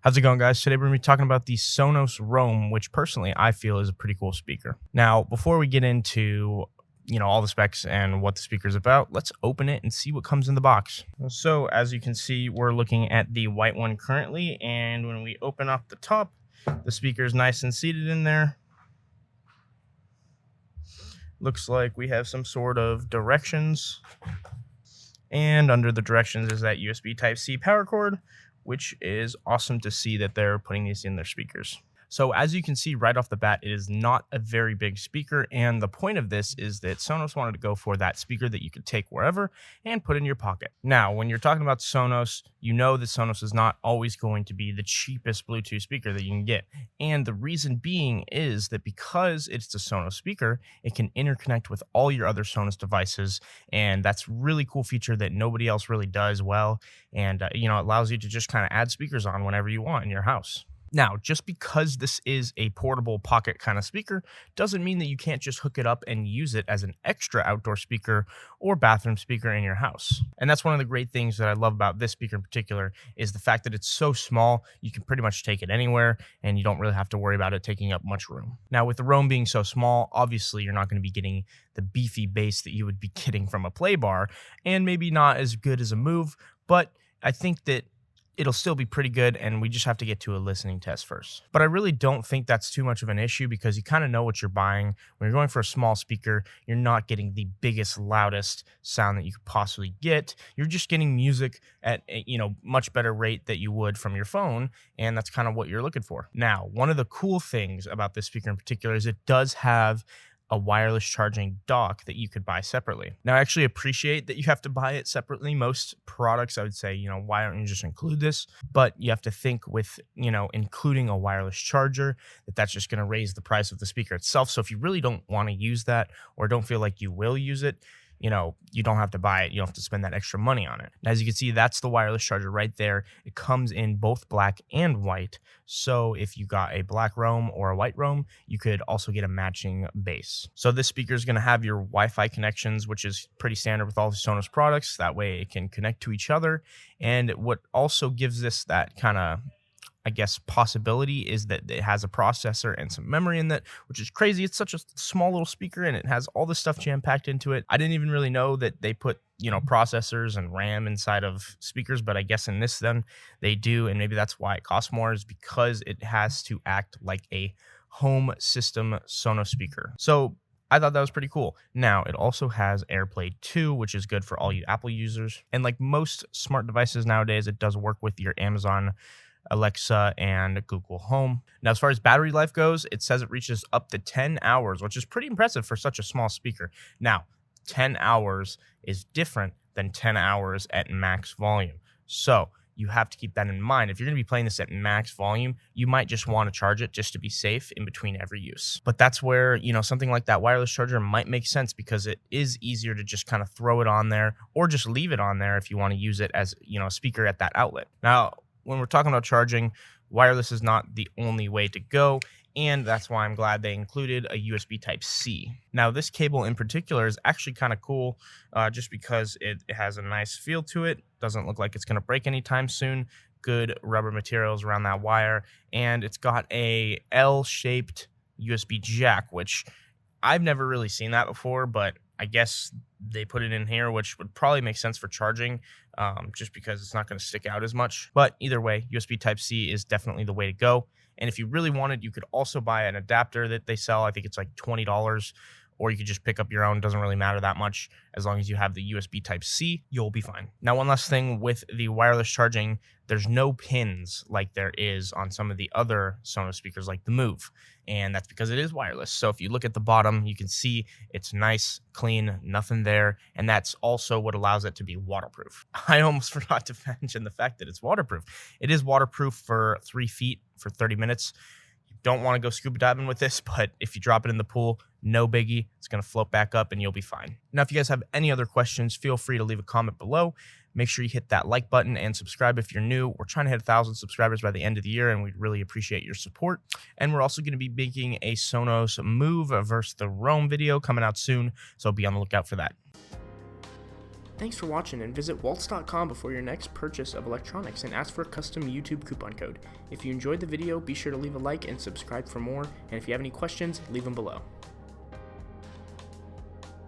How's it going, guys? Today we're going to be talking about the Sonos Roam, which personally I feel is a pretty cool speaker. Now, before we get into all the specs and what the speaker is about, let's open it and see what comes in the box. So as you can see, we're looking at the white one currently, and when we open up the top, the speaker is nice and seated in there. Looks like we have some sort of directions, and under the directions is that USB Type-C power cord, which is awesome to see that they're putting these in their speakers. So as you can see right off the bat, it is not a very big speaker, and the point of this is that Sonos wanted to go for that speaker that you could take wherever and put in your pocket. Now, when you're talking about Sonos, you know that Sonos is not always going to be the cheapest Bluetooth speaker that you can get, and the reason being is that because it's a Sonos speaker, it can interconnect with all your other Sonos devices, and that's a really cool feature that nobody else really does well, and it allows you to just kind of add speakers on whenever you want in your house. Now, just because this is a portable pocket kind of speaker doesn't mean that you can't just hook it up and use it as an extra outdoor speaker or bathroom speaker in your house. And that's one of the great things that I love about this speaker in particular is the fact that it's so small, you can pretty much take it anywhere and you don't really have to worry about it taking up much room. Now, with the Roam being so small, obviously you're not going to be getting the beefy bass that you would be getting from a play bar, and maybe not as good as a Move, but I think that it'll still be pretty good, and we just have to get to a listening test first. But I really don't think that's too much of an issue because you kind of know what you're buying. When you're going for a small speaker, you're not getting the biggest, loudest sound that you could possibly get. You're just getting music at a much better rate that you would from your phone, and that's kind of what you're looking for. Now, one of the cool things about this speaker in particular is it does have a wireless charging dock that you could buy separately. Now, I actually appreciate that you have to buy it separately. Most products, I would say, why don't you just include this? But you have to think with, including a wireless charger, that's just going to raise the price of the speaker itself. So if you really don't want to use that or don't feel like you will use it, you don't have to buy it. You don't have to spend that extra money on it. And as you can see, that's the wireless charger right there. It comes in both black and white. So if you got a black Roam or a white Roam, you could also get a matching base. So this speaker is going to have your Wi-Fi connections, which is pretty standard with all the Sonos products. That way it can connect to each other. And what also gives this that kind of possibility is that it has a processor and some memory in that, which is crazy. It's such a small little speaker and it has all this stuff jam-packed into it. I didn't even really know that they put, processors and RAM inside of speakers, but I guess in this then they do, and maybe that's why it costs more, is because it has to act like a home system Sonos speaker. So I thought that was pretty cool. Now, it also has AirPlay 2, which is good for all you Apple users. And like most smart devices nowadays, it does work with your Amazon Alexa and Google Home. Now, as far as battery life goes, it says it reaches up to 10 hours, which is pretty impressive for such a small speaker. Now, 10 hours is different than 10 hours at max volume. So you have to keep that in mind. If you're going to be playing this at max volume, you might just want to charge it just to be safe in between every use. But that's where, something like that wireless charger might make sense because it is easier to just kind of throw it on there or just leave it on there if you want to use it as, a speaker at that outlet. Now, when we're talking about charging, wireless is not the only way to go, and that's why I'm glad they included a USB Type-C. Now, this cable in particular is actually kind of cool just because it has a nice feel to it. Doesn't look like it's going to break anytime soon. Good rubber materials around that wire, and it's got a L-shaped USB jack, which I've never really seen that before, but I guess they put it in here, which would probably make sense for charging just because it's not going to stick out as much. But either way, USB Type-C is definitely the way to go. And if you really wanted, you could also buy an adapter that they sell. I think it's like $20, or you could just pick up your own. Doesn't really matter that much. As long as you have the USB Type-C, you'll be fine. Now, one last thing with the wireless charging, there's no pins like there is on some of the other Sonos speakers like the Move. And that's because it is wireless. So if you look at the bottom, you can see it's nice, clean, nothing there. And that's also what allows it to be waterproof. I almost forgot to mention the fact that it's waterproof. It is waterproof for 3 feet for 30 minutes. Don't want to go scuba diving with this, but if you drop it in the pool, no biggie. It's going to float back up and you'll be fine. Now, if you guys have any other questions, feel free to leave a comment below. Make sure you hit that like button and subscribe if you're new. We're trying to hit 1,000 subscribers by the end of the year, and we'd really appreciate your support. And we're also going to be making a Sonos Move versus the Roam video coming out soon, so be on the lookout for that. Thanks for watching, and visit walts.com before your next purchase of electronics and ask for a custom YouTube coupon code. If you enjoyed the video, be sure to leave a like and subscribe for more, and if you have any questions, leave them below.